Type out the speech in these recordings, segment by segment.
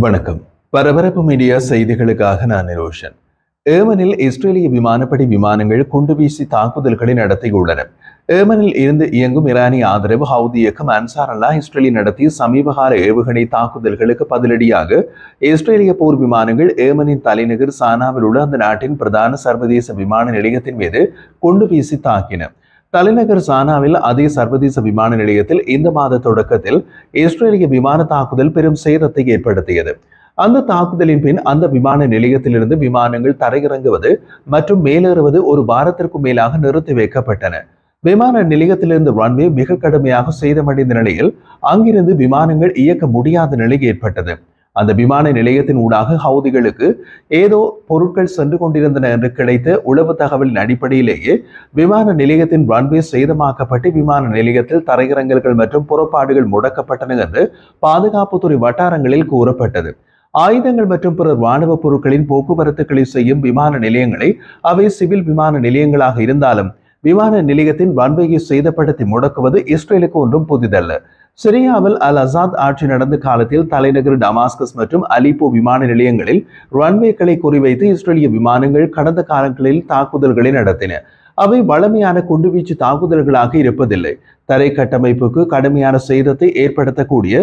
வணக்கம். பரபரப்பு மீடியா செய்திகளுக்காக நான் நிரோஷன். ஏமனில் இஸ்ரேலிய விமானப்படை விமானங்கள் குண்டுவீசி தாக்குதல்களை நடத்தியுள்ளன. ஏமனில் இருந்து இயங்கும் ஈரானிய ஆதரவு ஹவுதி இயக்கம் அன்சார் அல்லாஹ் இஸ்ரேலில் நடத்திய சமீபகால ஏவுகணை தாக்குதல்களுக்கு பதிலடியாக இஸ்ரேலிய போர் விமானங்கள் ஏமனின் தலைநகர் சானாவில் உள்ள அந்த நாட்டின் பிரதான சர்வதேச விமான நிலையத்தின் மீது குண்டுவீசி தாக்கின. தலைநகர் சானாவில் அதே சர்வதேச விமான நிலையத்தில் இந்த மாத தொடக்கத்தில் இஸ்ரேலிய விமான தாக்குதல் பெரும் சேதத்தை ஏற்படுத்தியது. அந்த தாக்குதலின் பின் அந்த விமான நிலையத்திலிருந்து விமானங்கள் தரையிறங்குவது மற்றும் மேலேறுவது ஒரு வாரத்திற்கும் மேலாக நிறுத்தி வைக்கப்பட்டன. விமான நிலையத்திலிருந்து ரன்வே மிக கடுமையாக சேதமடைந்த நிலையில் அங்கிருந்து விமானங்கள் இயக்க முடியாத நிலை ஏற்பட்டது. அந்த விமான நிலையத்தின் ஊடாக ஹவுதிகளுக்கு ஏதோ பொருட்கள் சென்று கொண்டிருந்தன என்று கிடைத்த உளவு தகவலின் அடிப்படையிலேயே விமான நிலையத்தின் ரன்வே சேதமாக்கப்பட்டு விமான நிலையத்தில் தரையிறங்கல்கள் மற்றும் புறப்பாடுகள் முடக்கப்பட்டன என்று பாதுகாப்புத்துறை வட்டாரங்களில் கூறப்பட்டது. ஆயுதங்கள் மற்றும் பிற இராணுவ பொருட்களின் போக்குவரத்துக்களை செய்யும் விமான நிலையங்களை அவை சிவில் விமான நிலையங்களாக இருந்தாலும் விமான நிலையத்தின் ரன்வேயை சேதப்படுத்தி முடக்குவது இஸ்ரேலுக்கு ஒன்றும் புதிதல்ல. சிரியாவில் அல் அசாத் ஆட்சி நடந்த காலத்தில் தலைநகர் டமாஸ்கஸ் மற்றும் அலிப்போ விமான நிலையங்களில் ரன்வேக்களை குறிவைத்து இஸ்ரேலிய விமானங்கள் கடந்த காலங்களில் தாக்குதல்களை நடத்தின. அவை வளமையான குண்டுவீச்சு தாக்குதல்களாக இருப்பதில்லை. தரை கட்டமைப்புக்கு கடுமையான சேதத்தை ஏற்படுத்தக்கூடிய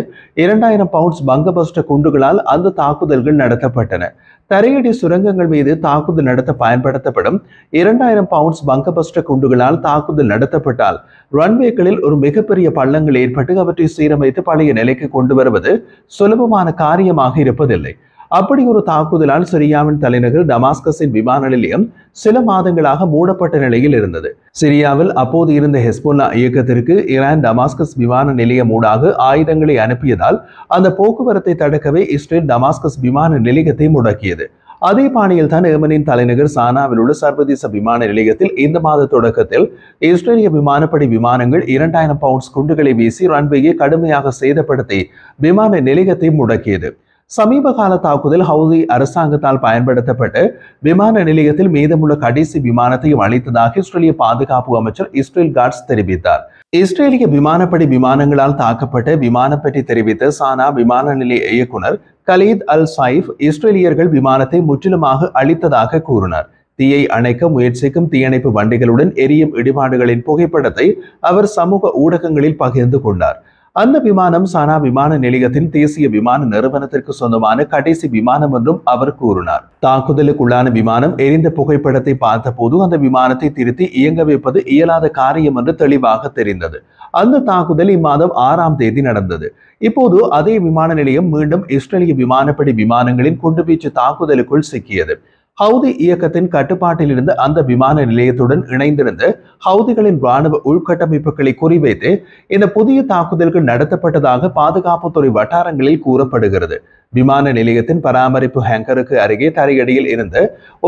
2000 பவுண்ட்ஸ் பங்கபஸ்ட குண்டுகளால் அந்த தாக்குதல்கள் நடத்தப்பட்டன. தரையடி சுரங்கங்கள் மீது தாக்குதல் நடத்த பயன்படுத்தப்படும் 2000 பவுண்ட்ஸ் பங்கபஸ்ட குண்டுகளால் தாக்குதல் நடத்தப்பட்டால் ரன்வேக்களில் ஒரு மிகப்பெரிய பள்ளங்கள் ஏற்பட்டு அவற்றை சீரமைத்து பழைய நிலைக்கு கொண்டு வருவது சுலபமான காரியமாக இருப்பதில்லை. அப்படி ஒரு தாக்குதலால் சிரியாவின் தலைநகர் டமாஸ்கஸின் விமான நிலையம் சில மாதங்களாக மூடப்பட்ட நிலையில் இருந்தது. சிரியாவில் அப்போது இருந்த ஹெஸ்போல்லா இயக்கத்திற்கு ஈரான் டமாஸ்கஸ் விமான நிலையம் ஊடாக ஆயுதங்களை அனுப்பியதால் அந்த போக்குவரத்தை தடுக்கவே இஸ்ரேல் டமாஸ்கஸ் விமான நிலையத்தை முடக்கியது. அதே பாணியில் தான் ஏமனின் தலைநகர் சானாவில் உள்ள சர்வதேச விமான நிலையத்தில் இந்த மாத தொடக்கத்தில் இஸ்ரேலிய விமானப்படை விமானங்கள் 2000 பவுண்ட்ஸ் குண்டுகளை வீசி ரன்வேயை கடுமையாக சேதப்படுத்தி விமான நிலையத்தை முடக்கியது. சமீப கால தாக்குதல் ஹவுதி அரசாங்கத்தால் பயன்படுத்தப்பட்டு விமான நிலையத்தில் மீதமுள்ள கடைசி விமானத்தையும் அளித்ததாக இஸ்ரேலிய பாதுகாப்பு அமைச்சர் இஸ்ரேல் காட்ஸ் தெரிவித்தார். இஸ்ரேலிய விமானப்படை விமானங்களால் தாக்கப்பட்ட விமானம் பற்றி தெரிவித்த சானா விமான நிலைய இயக்குனர் கலீத் அல் சைஃப் இஸ்ரேலியர்கள் விமானத்தை முற்றிலுமாக அழித்ததாக கூறினார். தீயை அணைக்க முயற்சிக்கும் தீயணைப்பு வண்டிகளுடன் எரியும் இடிபாடுகளின் புகைப்படத்தை அவர் சமூக ஊடகங்களில் பகிர்ந்து கொண்டார். அந்த விமானம் சானா விமான நிலையத்தின் தேசிய விமான நிறுவனத்திற்கு சொந்தமான கடைசி விமானம் என்றும் அவர் கூறினார். தாக்குதலுக்குள்ளான விமானம் எரிந்த புகைப்படத்தை பார்த்தபோது அந்த விமானத்தை திருத்தி இயங்க வைப்பது இயலாத காரியம் என்று தெளிவாக தெரிந்தது. அந்த தாக்குதல் இம்மாதம் 6ஆம் தேதி நடந்தது. இப்போது அதே விமான நிலையம் மீண்டும் இஸ்ரேலிய விமானப்படை விமானங்களின் குண்டுவீச்சு தாக்குதலுக்குள் சிக்கியது. ஹவுதி இயக்கத்தின் கட்டுப்பாட்டில் இருந்த அந்த விமான நிலையத்துடன் இணைந்திருந்த ஹவுதிகளின் இராணுவ உள்கட்டமைப்புகளை குறிவைத்து இந்த புதிய தாக்குதல்கள் நடத்தப்பட்டதாக பாதுகாப்புத்துறை வட்டாரங்களில் கூறப்படுகிறது. விமான நிலையத்தின் பராமரிப்பு ஹேங்கருக்கு அருகே தரையடியில் இருந்த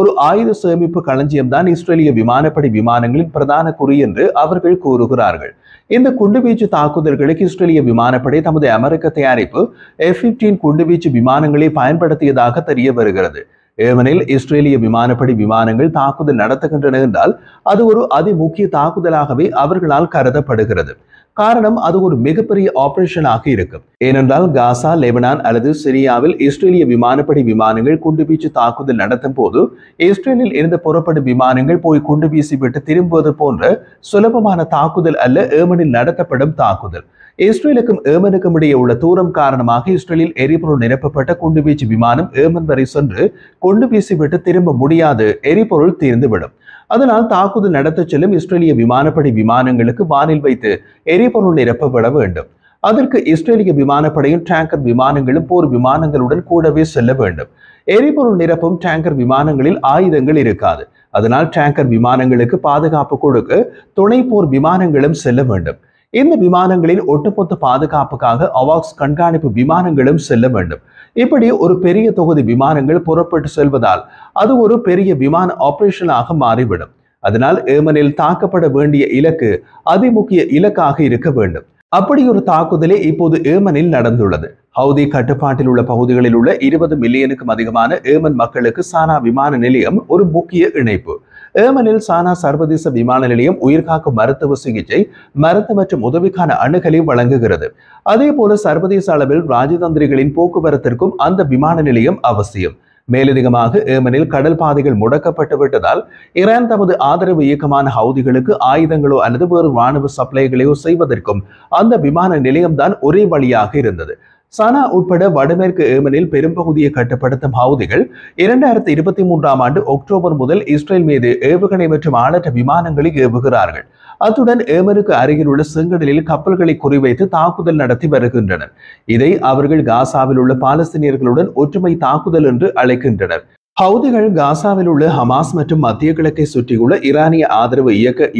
ஒரு ஆயுத சேமிப்பு களஞ்சியம்தான் இஸ்ரேலிய விமானப்படை விமானங்களின் பிரதான குறி என்று அவர்கள் கூறுகிறார்கள். இந்த குண்டுவீச்சு தாக்குதல்களுக்கு இஸ்ரேலிய விமானப்படை தமது அமெரிக்க தயாரிப்பு F-15 குண்டுவீச்சு விமானங்களை பயன்படுத்தியதாக தெரிய வருகிறது. ஏமனில் இஸ்ரேலிய விமானப்படை விமானங்கள் தாக்குதல் நடத்துகின்றன என்றால் அது ஒரு அதிமுக்கிய தாக்குதலாகவே அவர்களால் கருதப்படுகிறது. காரணம் அது ஒரு மிகப்பெரிய ஆபரேஷனாக இருக்கும். ஏனென்றால் காசா, லெபனான் அல்லது சிரியாவில் இஸ்ரேலிய விமானப்படை விமானங்கள் குண்டுவீச்சு தாக்குதல் நடத்தும் போது இஸ்ரேலில் இருந்து புறப்படும் விமானங்கள் போய் குண்டு வீசிவிட்டு திரும்புவது போன்ற சுலபமான தாக்குதல் அல்ல ஏமனில் நடத்தப்படும் தாக்குதல். இஸ்ரேலுக்கும் ஏமனுக்கும் இடையே உள்ள தூரம் காரணமாக இஸ்ரேலில் எரிபொருள் நிரப்பப்பட்ட குண்டுவீச்சு விமானம் ஏமன் வரை சென்று குண்டு வீசிவிட்டு திரும்ப முடியாது, எரிபொருள் தீர்ந்துவிடும். அதனால் தாக்குதல் நடத்த செல்லும் இஸ்ரேலிய விமானப்படை விமானங்களுக்கு வானில் வைத்து எரிபொருள் நிரப்பப்பட வேண்டும். அதற்கு இஸ்ரேலிய விமானப்படையின் டேங்கர் விமானங்களும் போர் விமானங்களுடன் கூடவே செல்ல வேண்டும். எரிபொருள் நிரப்பும் டேங்கர் விமானங்களில் ஆயுதங்கள் இருக்காது. அதனால் டேங்கர் விமானங்களுக்கு பாதுகாப்பு கொடுக்க துணை போர் விமானங்களும் செல்ல வேண்டும். இந்த விமானங்களின் ஒட்டுமொத்த பாதுகாப்புக்காக அவாக்ஸ் கண்காணிப்பு விமானங்களும் செல்ல வேண்டும். இப்படி ஒரு பெரிய தொகுதி விமானங்கள் புறப்பட்டு செல்வதால் அது ஒரு பெரிய விமான ஆபரேஷனாக மாறிவிடும். அதனால் ஏமனில் தாக்கப்பட வேண்டிய இலக்கு அதிமுக்கிய இலக்காக இருக்க வேண்டும். அப்படி ஒரு தாக்குதலே இப்போது ஏமனில் நடந்துள்ளது. ஹவுதி கட்டுப்பாட்டில் உள்ள பகுதிகளில் உள்ள 20 மில்லியனுக்கும் அதிகமான ஏமன் மக்களுக்கு சானா விமான நிலையம் ஒரு முக்கிய இணைப்பு. ஏமனில் சானா சர்வதேச விமான நிலையம் உயிர்காக்கும் மருத்துவ சிகிச்சை, மருந்து மற்றும் உதவிக்கான அணுகலை வழங்குகிறது. அதேபோல சர்வதேச அளவில் ராஜதந்திரிகளின் போக்குவரத்திற்கும் அந்த விமான நிலையம் அவசியம். மேலதிகமாக ஏமனில் கடல் பாதைகள் முடக்கப்பட்டு விட்டதால் ஈரான் தமது ஆதரவு இயக்கமான ஹவுதிகளுக்கு ஆயுதங்களோ அல்லது வேறு ராணுவ சப்ளைகளையோ செய்வதற்கும் அந்த விமான நிலையம்தான் ஒரே வழியாக இருந்தது. சனா உட்பட வடமேற்கு ஏமனில் பெரும்பகுதியை கட்டுப்படுத்தும் ஹவுதிகள் 2023 அக்டோபர் முதல் இஸ்ரேல் மீது ஏவுகணை மற்றும் ஆளற்ற விமானங்களை ஏவுகிறார்கள். அத்துடன் ஏமனுக்கு அருகில் உள்ள செங்கடலில் கப்பல்களை குறிவைத்து தாக்குதல் நடத்தி வருகின்றனர். இதை அவர்கள் காசாவில் உள்ள பாலஸ்தீனியர்களுடன் ஒற்றுமை தாக்குதல் என்று அழைக்கின்றனர். ஹவுதிகள் காசாவில் உள்ள ஹமாஸ் மற்றும் மத்திய கிழக்கை சுற்றியுள்ள ஈரானிய ஆதரவு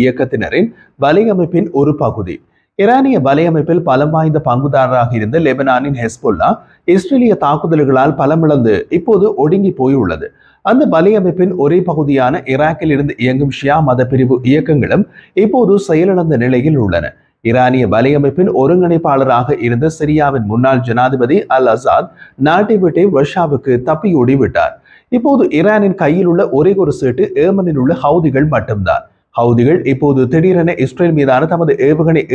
இயக்கத்தினரின் வலையமைப்பின் ஒரு பகுதி. ஈரானிய வலையமைப்பில் பலம் வாய்ந்த பங்குதாரராக இருந்த லெபனானின் ஹெஸ்புல்லா இஸ்ரேலிய தாக்குதல்களால் பலமிழந்து இப்போது ஒடுங்கி போயுள்ளது. அந்த வலையமைப்பின் ஒரே பகுதியான ஈராக்கில் இருந்து இயங்கும் ஷியா மத பிரிவு இயக்கங்களும் இப்போது செயலிழந்த நிலையில் உள்ளன. ஈரானிய வலையமைப்பின் ஒருங்கிணைப்பாளராக இருந்த சிரியாவின் முன்னாள் ஜனாதிபதி அல் அசாத் நாட்டை விட்டு ரஷ்யாவுக்கு தப்பியோடி விட்டார். இப்போது ஈரானின் கையில் உள்ள ஒரே ஒரு சீட்டு ஏமனில் உள்ள ஹவுதிகள் மட்டும்தான். ஹவுதிகள் இப்போது திடீரென இஸ்ரேல் மீதான தமது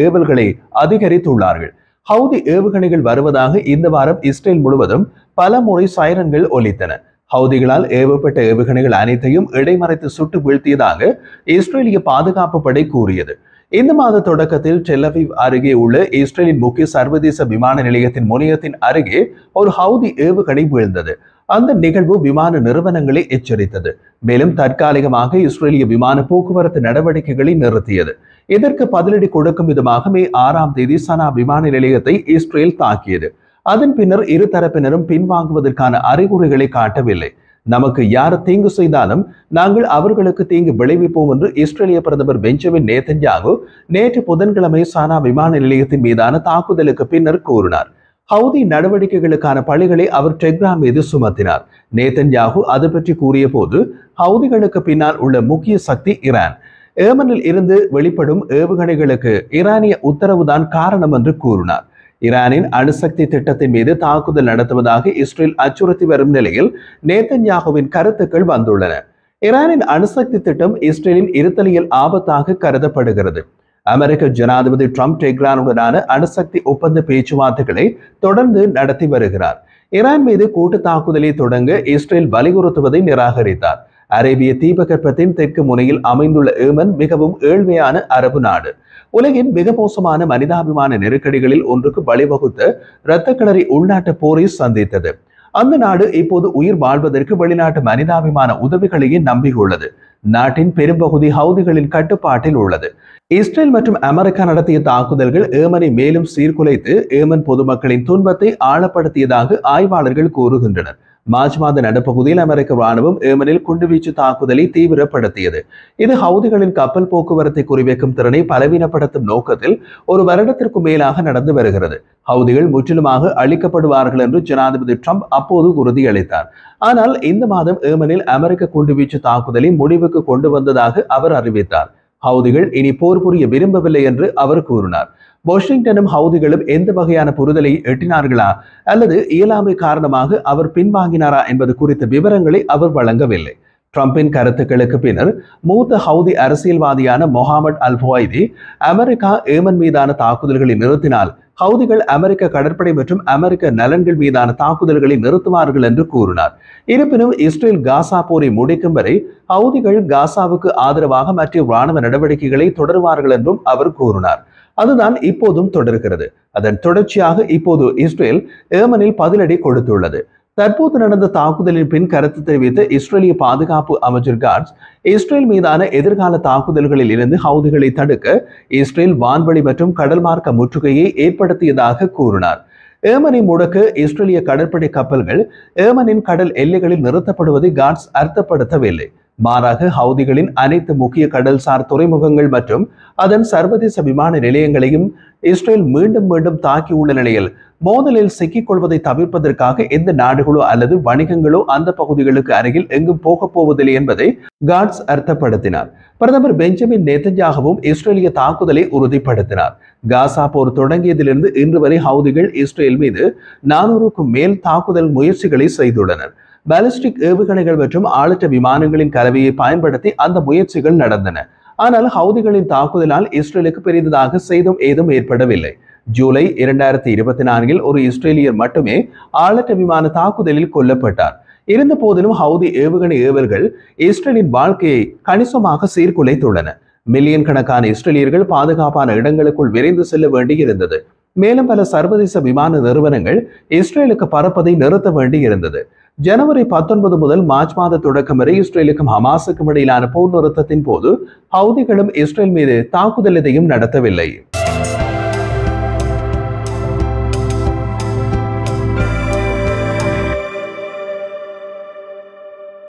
ஏவல்களை அதிகரித்துள்ளார்கள். ஹவுதி ஏவுகணைகள் வருவதாக இந்த வாரம் இஸ்ரேல் முழுவதும் பல முறை சைரன்கள் ஒலித்தன. ஹவுதிகளால் ஏவப்பட்ட ஏவுகணைகள் அனைத்தையும் இடைமறைத்து சுட்டு வீழ்த்தியதாக இஸ்ரேலிய பாதுகாப்பு படை கூறியது. இந்த மாத தொடக்கத்தில் டெல் அவீவ் அருகே உள்ள இஸ்ரேலின் முக்கிய சர்வதேச விமான நிலையத்தின் முனையத்தின் அருகே ஒரு ஹவுதி ஏவுகணை வீழ்ந்தது. அந்த நிகழ்வு விமான நிறுவனங்களை எச்சரித்தது. மேலும் தற்காலிகமாக இஸ்ரேலிய விமான போக்குவரத்து நடவடிக்கைகளை நிறுத்தியது. இதற்கு பதிலடி கொடுக்கும் விதமாக மே 6 சனா விமான நிலையத்தை இஸ்ரேல் தாக்கியது. அதன் பின்னர் இரு தரப்பினரும் பின்வாங்குவதற்கான அறிகுறிகளை காட்டவில்லை. நமக்கு யார் தீங்கு செய்தாலும் நாங்கள் அவர்களுக்கு தீங்கு விளைவிப்போம் என்று இஸ்ரேலிய பிரதமர் பெஞ்சமின் நேதன்யாகு நேற்று புதன்கிழமை சனா விமான நிலையத்தின் மீதான தாக்குதலுக்கு பின்னர் கூறினார். ஹவுதி நடவடிக்கைகளுக்கான பழிகளை அவர் டெஹ்ரான் மீது சுமத்தினார். நேதன்யாகு அது பற்றி கூறிய போது, ஹவுதிகளுக்கு பின்னால் உள்ள முக்கிய சக்தி ஈரான். ஏமனில் இருந்து வெளிப்படும் ஏவுகணைகளுக்கு ஈரானிய உத்தரவுதான் காரணம் என்று கூறினார். ஈரானின் அணுசக்தி திட்டத்தின் மீது தாக்குதல் நடத்துவதாக இஸ்ரேல் அச்சுறுத்தி வரும் நிலையில் நேதன்யாகுவின் கருத்துக்கள் வந்துள்ளன. ஈரானின் அணுசக்தி திட்டம் இஸ்ரேலின் இருத்தலியல் ஆபத்தாக கருதப்படுகிறது. அமெரிக்க ஜனாதிபதி ட்ரம்ப் டெஹ்ரானுடனான அணுசக்தி ஒப்பந்த பேச்சுவார்த்தைகளை தொடர்ந்து நடத்தி வருகிறார். ஈரான் மீது கூட்டு தாக்குதலை தொடங்க இஸ்ரேல் வலியுறுத்துவதை நிராகரித்தார். அரேபிய தீபகற்பத்தின் தெற்கு முனையில் அமைந்துள்ள ஏமன் மிகவும் ஏழ்மையான அரபு நாடு. உலகின் மிக மோசமான மனிதாபிமான நெருக்கடிகளில் ஒன்றுக்கு வழிவகுத்த இரத்த களரி உள்நாட்டு போரை சந்தித்தது. அந்த நாடு இப்போது உயிர் வாழ்வதற்கு வெளிநாட்டு மனிதாபிமான உதவிகளையே நம்பியுள்ளது. நாட்டின் பெரும்பகுதி ஹவுதிகளின் கட்டுப்பாட்டில் உள்ளது. இஸ்ரேல் மற்றும் அமெரிக்கா நடத்திய தாக்குதல்கள் ஏமனை மேலும் சீர்குலைத்து ஏமன் பொதுமக்களின் துன்பத்தை ஆழப்படுத்தியதாக ஆய்வாளர்கள் கூறுகின்றனர். மார்ச் மாத நடுப்பகுதியில் அமெரிக்க ராணுவம் ஏமனில் குண்டுவீச்சு தாக்குதலை தீவிரப்படுத்தியது. இது ஹவுதிகளின் கப்பல் போக்குவரத்தை குறிவைக்கும் திறனை பலவீனப்படுத்தும் நோக்கத்தில் ஒரு வருடத்திற்கு மேலாக நடந்து வருகிறது. ஹவுதிகள் முற்றிலுமாக அழிக்கப்படுவார்கள் என்று ஜனாதிபதி ட்ரம்ப் அப்போது உறுதியளித்தார். ஆனால் இந்த மாதம் ஏமனில் அமெரிக்க குண்டுவீச்சு தாக்குதலை முடிவுக்கு கொண்டு வந்ததாக அவர் அறிவித்தார். ஹவுதிகள் இனி போர் புரிய விரும்பவில்லை என்று அவர் கூறினார். வாஷிங்டனும் ஹவுதிகளும் எந்த வகையான புரிதலை எட்டினார்களா அல்லது இயலாமை காரணமாக அவர் பின்வாங்கினாரா என்பது குறித்த விவரங்களை அவர் வழங்கவில்லை. ட்ரம்பின் கருத்துக்களுக்கு பின்னர் மூத்த ஹவுதி அரசியல்வாதியான மொஹாமட் அல் ஃபுவைதி அமெரிக்கா ஏமன் மீதான தாக்குதல்களை நிறுத்தினால் ஹவுதிகள் அமெரிக்க கடற்படை மற்றும் அமெரிக்க நலன்கள் மீதான தாக்குதல்களை நிறுத்துவார்கள் என்று கூறினார். இருப்பினும் இஸ்ரேல் காசா போரை முடிக்கும் வரை ஹவுதிகள் காசாவுக்கு ஆதரவாக மற்ற இராணுவ நடவடிக்கைகளை தொடருவார்கள் என்றும் அவர் கூறினார். அதுதான் இப்போதும் தொடர்கிறது. அதன் தொடர்ச்சியாக இப்போது இஸ்ரேல் ஏமனில் பதிலடி கொடுத்துள்ளது. தற்போது நடந்த தாக்குதலின் பின் கருத்து தெரிவித்த இஸ்ரேலிய பாதுகாப்பு அமைச்சர் காட்ஸ், இஸ்ரேல் மீதான எதிர்கால தாக்குதல்களில் இருந்து ஹவுதிகளை தடுக்க இஸ்ரேல் வான்வழி மற்றும் கடல் மார்க்க முற்றுகையை ஏற்படுத்தியதாக கூறினார். ஏமனை முடக்க இஸ்ரேலிய கடற்படை கப்பல்கள் ஏமனின் கடல் எல்லைகளில் நிறுத்தப்படுவதை காட்ஸ் அர்த்தப்படுத்தவில்லை. மாறாக ஹவுதிகளின் அனைத்து முக்கிய கடல்சார் துறைமுகங்கள் மற்றும் அதன் சர்வதேச விமான நிலையங்களையும் இஸ்ரேல் மீண்டும் மீண்டும் தாக்கியுள்ள நிலையில் மோதலில் சிக்கிக் கொள்வதை தவிர்ப்பதற்காக எந்த நாடுகளோ அல்லது வணிகங்களோ அந்த பகுதிகளுக்கு அருகில் எங்கும் போகப் போவதில்லை என்பதை காட்ஸ் அர்த்தப்படுத்தினார். பிரதமர் பெஞ்சமின் நேதன்யாகுவும் இஸ்ரேலிய தாக்குதலை உறுதிப்படுத்தினார். காசா போர் தொடங்கியதிலிருந்து இன்று வரை ஹவுதிகள் இஸ்ரேல் மீது 400க்கும் மேல் தாக்குதல் முயற்சிகளை செய்துள்ளனர். பாலிஸ்டிக் ஏவுகணைகள் மற்றும் ஆளற்ற விமானங்களின் கலவையை பயன்படுத்தி அந்த முயற்சிகள் நடந்தன. ஆனால் ஹவுதிகளின் தாக்குதலால் இஸ்ரேலுக்கு பெரிதாக சேதம் ஏதும் ஏற்படவில்லை. ஜூலை 2024 ஒரு இஸ்ரேலியர் மட்டுமே ஆளற்ற விமான தாக்குதலில் கொல்லப்பட்டார். இருந்த போதிலும் ஹவுதி ஏவுகணை ஏவல்கள் இஸ்ரேலின் வாழ்க்கையை கணிசமாக சீர்குலைத்துள்ளன. மில்லியன் கணக்கான இஸ்ரேலியர்கள் பாதுகாப்பான இடங்களுக்குள் விரைந்து செல்ல வேண்டியிருந்தது. மேலும் பல சர்வதேச விமான நிறுவனங்கள் இஸ்ரேலுக்கு பறப்பதை நிறுத்த வேண்டியிருந்தது. ஜனவரி 19 முதல் மார்ச் மாத தொடக்கம் வரை இஸ்ரேலுக்கும் ஹமாஸுக்கும் இடையிலான போர் நிறுத்தத்தின் போது ஹவுதிகளும் இஸ்ரேல் மீது தாக்குதல் எதையும் நடத்தவில்லை.